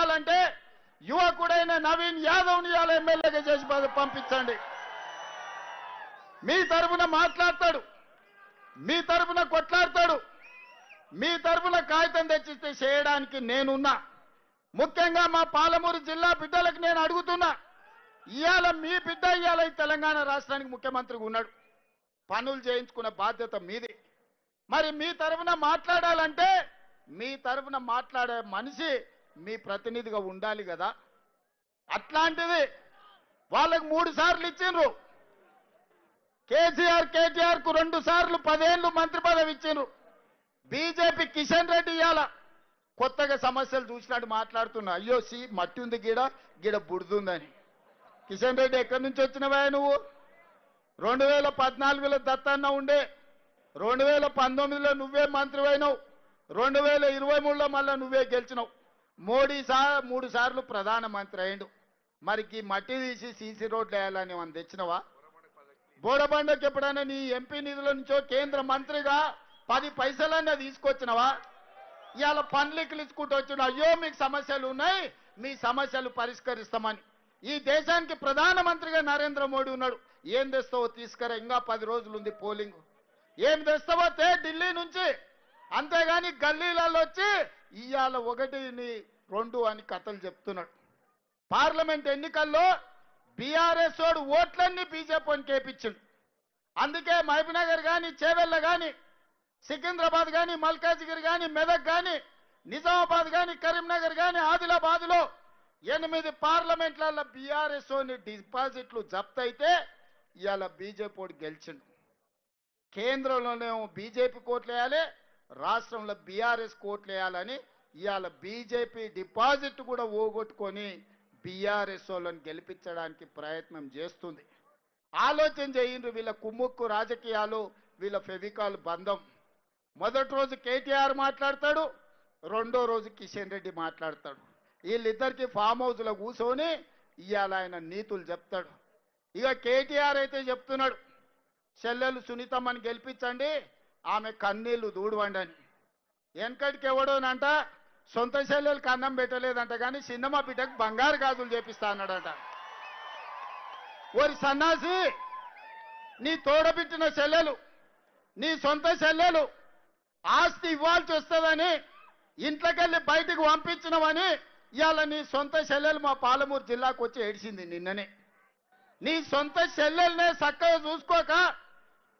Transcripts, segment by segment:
కావాలంటే యువకుడైన నవీన్ యాదవ్ని ఇవాళ ఎమ్మెల్యేగా చేసి పంపించండి. మీ తరఫున మాట్లాడతాడు, మీ తరఫున కొట్లాడతాడు, మీ తరఫున కాగితం తెచ్చిస్తే చేయడానికి నేనున్నా. ముఖ్యంగా మా పాలమూరు జిల్లా బిడ్డలకు నేను అడుగుతున్నా, ఇవాళ మీ బిడ్డ ఇవాళ ఈ తెలంగాణ రాష్ట్రానికి ముఖ్యమంత్రిగా ఉన్నాడు, పనులు చేయించుకున్న బాధ్యత మీది. మరి మీ తరఫున మాట్లాడాలంటే మీ తరఫున మాట్లాడే మనిషి మీ ప్రతినిధిగా ఉండాలి కదా. అట్లాంటిది వాళ్ళకు 3 సార్లు ఇచ్చిండ్రు, కేటీఆర్ కు 2 సార్లు 10 ఏళ్ళు మంత్రి పదవి ఇచ్చిండ్రు. బీజేపీ కిషన్ రెడ్డి ఇవాళ కొత్తగా సమస్యలు చూసినట్టు మాట్లాడుతున్నా, అయ్యో మట్టి ఉంది గీడ బుడుతుందని. కిషన్ రెడ్డి ఎక్కడి నుంచి వచ్చినవా నువ్వు? 2014లో దత్తన్న ఉండే, 2019లో నువ్వే మంత్రి అయినావు, 2023లో మళ్ళా నువ్వే గెలిచినావు. మోడీ 3 సార్లు ప్రధానమంత్రి అయిండు. మరి ఈ మట్టి తీసి సీసీ రోడ్లు వేయాలని మనం తెచ్చినవా? బోడబండకి ఎప్పుడైనా నీ ఎంపీ నిధుల నుంచో కేంద్ర మంత్రిగా 10 పైసలన్నా తీసుకొచ్చినవా? ఇవాళ పనులెక్కలు ఇచ్చుకుంటూ వచ్చిన, అయ్యో మీకు సమస్యలు ఉన్నాయి, మీ సమస్యలు పరిష్కరిస్తామని. ఈ దేశానికి ప్రధానమంత్రిగా నరేంద్ర మోడీ ఉన్నాడు. ఏం తెస్తావో తీసుకురా, ఇంకా 10 రోజులు ఉంది పోలింగ్. ఏం తెస్తావో ఢిల్లీ నుంచి, అంతేగాని గల్లీలలో వచ్చి ఇవాళ 1, 2 అని కథలు చెప్తున్నాడు. పార్లమెంట్ ఎన్నికల్లో బీఆర్ఎస్ వాడు ఓట్లన్నీ బీజేపీని కేపించిండు. అందుకే మహబూబ్నగర్ కానీ, చేవెళ్ళ కానీ, సికింద్రాబాద్ కానీ, మల్కాజిగిరి కానీ, మెదక్ కానీ, నిజామాబాద్ కానీ, కరీంనగర్ కానీ, ఆదిలాబాద్లో 8 పార్లమెంట్లలో బీఆర్ఎస్ డిపాజిట్లు జప్తయితే ఇవాళ బీజేపీ వాడు గెలిచిండు. కేంద్రంలోనేమో బీజేపీ కోట్లు వేయాలి, రాష్ట్రంలో బీఆర్ఎస్ కోట్లు వేయాలని ఇవాళ బీజేపీ డిపాజిట్ కూడా ఓగొట్టుకొని బీఆర్ఎస్ వాళ్ళని గెలిపించడానికి ప్రయత్నం చేస్తుంది. ఆలోచన చేయండి, వీళ్ళ కుమ్ముక్కు రాజకీయాలు, వీళ్ళ ఫెవికాల్ బంధం. మొదటి రోజు కేటీఆర్ మాట్లాడతాడు, 2వ రోజు కిషన్ రెడ్డి మాట్లాడతాడు. వీళ్ళిద్దరికి ఫామ్ హౌస్లో కూర్చొని ఇవాళ ఆయన నీతులు చెప్తాడు. ఇక కేటీఆర్ అయితే చెప్తున్నాడు, చెల్లెలు సునీతమ్మని గెలిపించండి, ఆమె కన్నీళ్లు దూడవండి అని. వెనకటికి ఎవడోనంట సొంత చెల్లెలకు అన్నం పెట్టలేదంట, కానీ చిన్నమ్మ బిడ్డకు బంగారు గాజులు చేపిస్తా అన్నాడంట. ఓరి సన్నాసి, నీ తోడబిట్టిన చెల్లెలు, నీ సొంత చెల్లెలు ఆస్తి ఇవ్వాల్సి వస్తుందని ఇంట్లోకెళ్ళి బయటకు పంపించినవని ఇవాళ నీ సొంత చెల్లెలు మా పాలమూరు జిల్లాకు వచ్చి ఏడిచింది నిన్ననే. నీ సొంత చెల్లెలనే చక్కగా చూసుకోక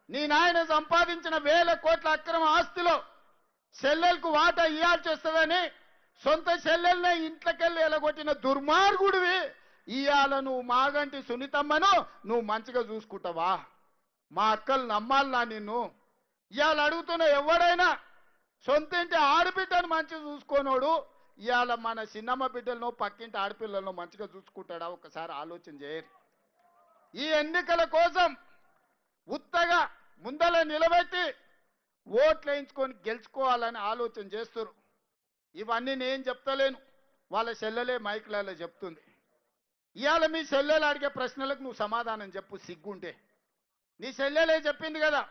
నీ నాయన సంపాదించిన 1000 కోట్ల అక్రమ ఆస్తిలో చెల్లెలకు వాటా ఇవ్వాల్సి వస్తుందని సొంత చెల్లెలనే ఇంట్లోకెళ్ళి ఎలగొట్టిన దుర్మార్గుడివి. ఇవాళ నువ్వు మాగంటి సునీతమ్మను నువ్వు మంచిగా చూసుకుంటావా? మా అక్కలు నమ్మాలనా నిన్ను? ఇవాళ అడుగుతున్న ఎవడైనా సొంత ఇంటి ఆడబిడ్డను మంచిగా చూసుకోనోడు ఇవాళ మన చిన్నమ్మ బిడ్డలను పక్కింటి ఆడపిల్లలను మంచిగా చూసుకుంటాడా? ఒకసారి ఆలోచన చేయరు. ఈ ఎన్నికల కోసం ఉత్తగా ముందల నిలబెట్టి ఓట్లు వేయించుకొని గెలుచుకోవాలని ఆలోచన చేస్తారు. ఇవన్నీ నేను చెప్తలేను, వాళ్ళ చెల్లెలే మైకులలో చెప్తుంది. ఇవాళ మీ చెల్లెలు అడిగే ప్రశ్నలకు నువ్వు సమాధానం చెప్పు సిగ్గుంటే. నీ చెల్లెలే చెప్పింది కదా,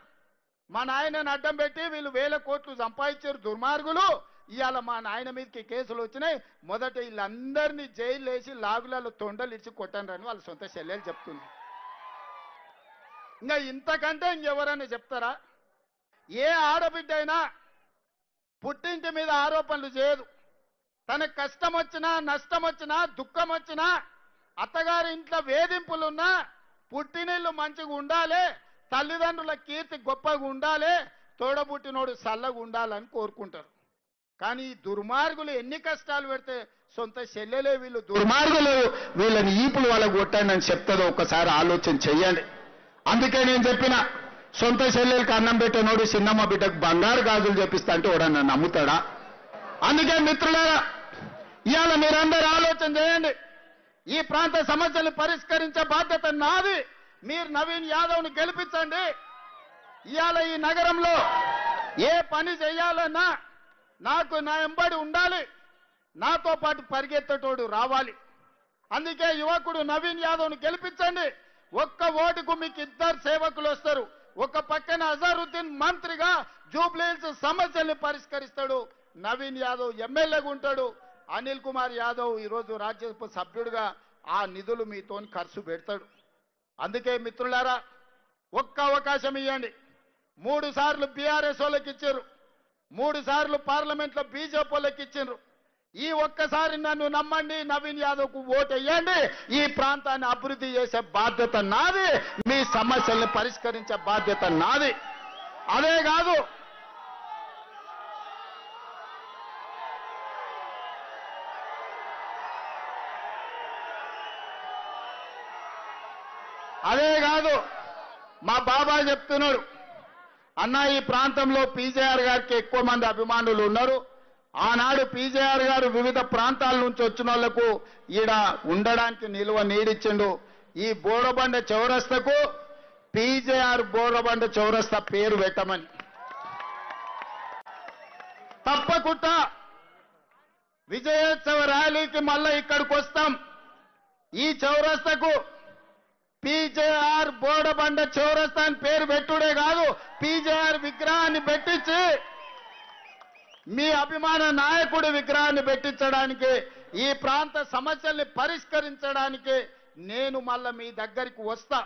మా నాయనని అడ్డం పెట్టి వీళ్ళు 1000 కోట్లు సంపాదించారు దుర్మార్గులు, ఇవాళ మా నాయన మీదకి కేసులు వచ్చినాయి, మొదట వీళ్ళందరినీ జైలు వేసి లాగులలో తొండలు ఇచ్చి కొట్టండి వాళ్ళ సొంత చెల్లెలు చెప్తుంది. ఇంకా ఇంతకంటే ఇంకెవరైనా చెప్తారా? ఏ ఆడబిడ్డ అయినా పుట్టింటి మీద ఆరోపణలు చేయదు. తనకు కష్టం వచ్చినా, నష్టం వచ్చినా, దుఃఖం వచ్చినా, అత్తగారి ఇంట్లో వేధింపులున్నా పుట్టినిల్లు మంచిగా ఉండాలి, తల్లిదండ్రుల కీర్తి గొప్పగా ఉండాలి, తోడబుట్టినోడు చల్లగా ఉండాలని కోరుకుంటారు. కానీ ఈ దుర్మార్గులు ఎన్ని కష్టాలు పెడితే సొంత చెల్లెలే వీళ్ళు దుర్మార్గులు, వీళ్ళని ఈపులు వాళ్ళకు కొట్టండి అని చెప్తారో ఒకసారి ఆలోచన చెయ్యండి. అందుకే నేను చెప్పిన, సొంత చెల్లెలకు అన్నం పెట్టినోడు చిన్నమ్మ బిడ్డకు బంగారు గాజులు చెప్పిస్తా అంటే ఎవడన్నా నమ్ముతాడా? అందుకే మిత్రులారా, ఇవాళ మీరందరూ ఆలోచన చేయండి. ఈ ప్రాంత సమస్యలు పరిష్కరించే బాధ్యత నాది. మీరు నవీన్ యాదవ్ని గెలిపించండి. ఇవాళ ఈ నగరంలో ఏ పని చేయాలన్నా నాకు నా ఎంబడి ఉండాలి, నాతో పాటు పరిగెత్తటోడు రావాలి. అందుకే యువకుడు నవీన్ యాదవ్ని గెలిపించండి. ఒక్క ఓటుకు మీకు 2 సేవకులు వస్తారు. ఒక పక్కన అజారుద్దీన్ మంత్రిగా జూబ్లీహిల్స్ సమస్యల్ని పరిష్కరిస్తాడు, నవీన్ యాదవ్ ఎమ్మెల్యేగా ఉంటాడు. అనిల్ కుమార్ యాదవ్ ఈరోజు రాజ్యసభ సభ్యుడిగా ఆ నిధులు మీతోని ఖర్చు పెడతాడు. అందుకే మిత్రులారా, ఒక్క అవకాశం ఇవ్వండి. 3 సార్లు బీఆర్ఎస్ వాళ్ళకి ఇచ్చారు, 3 సార్లు పార్లమెంట్లో బీజేపీ వాళ్ళకి ఇచ్చారు. ఈ ఒక్కసారి నన్ను నమ్మండి, నవీన్ యాదవ్కు ఓటు వేయండి. ఈ ప్రాంతాన్ని అభివృద్ధి చేసే బాధ్యత నాది, మీ సమస్యల్ని పరిష్కరించే బాధ్యత నాది. అదే కాదు, మా బాబాయ్ చెప్తున్నాడు, అన్న ఈ ప్రాంతంలో పీజేఆర్ గారికి ఎక్కువ మంది అభిమానులు ఉన్నారు. ఆనాడు పీజేఆర్ గారు వివిధ ప్రాంతాల నుంచి వచ్చిన వాళ్లకు ఈడ ఉండడానికి నిలువ నీడిచ్చిండు. ఈ బోరబండ చౌరస్తకు పీజేఆర్ బోరబండ చౌరస్తా పేరు పెట్టమని. తప్పకుండా విజయోత్సవ ర్యాలీకి మళ్ళా ఇక్కడికి వస్తాం. ఈ చౌరస్తకు పీజేఆర్ బోరబండ చౌరస్తా అని పేరు పెట్టుడే కాదు, పీజేఆర్ విగ్రహాన్ని పెట్టించి మీ అభిమాన నాయకుడి విగ్రహాన్ని పెట్టించడానికి, ఈ ప్రాంత సమస్యల్ని పరిష్కరించడానికి నేను మళ్ళా మీ దగ్గరికి వస్తా.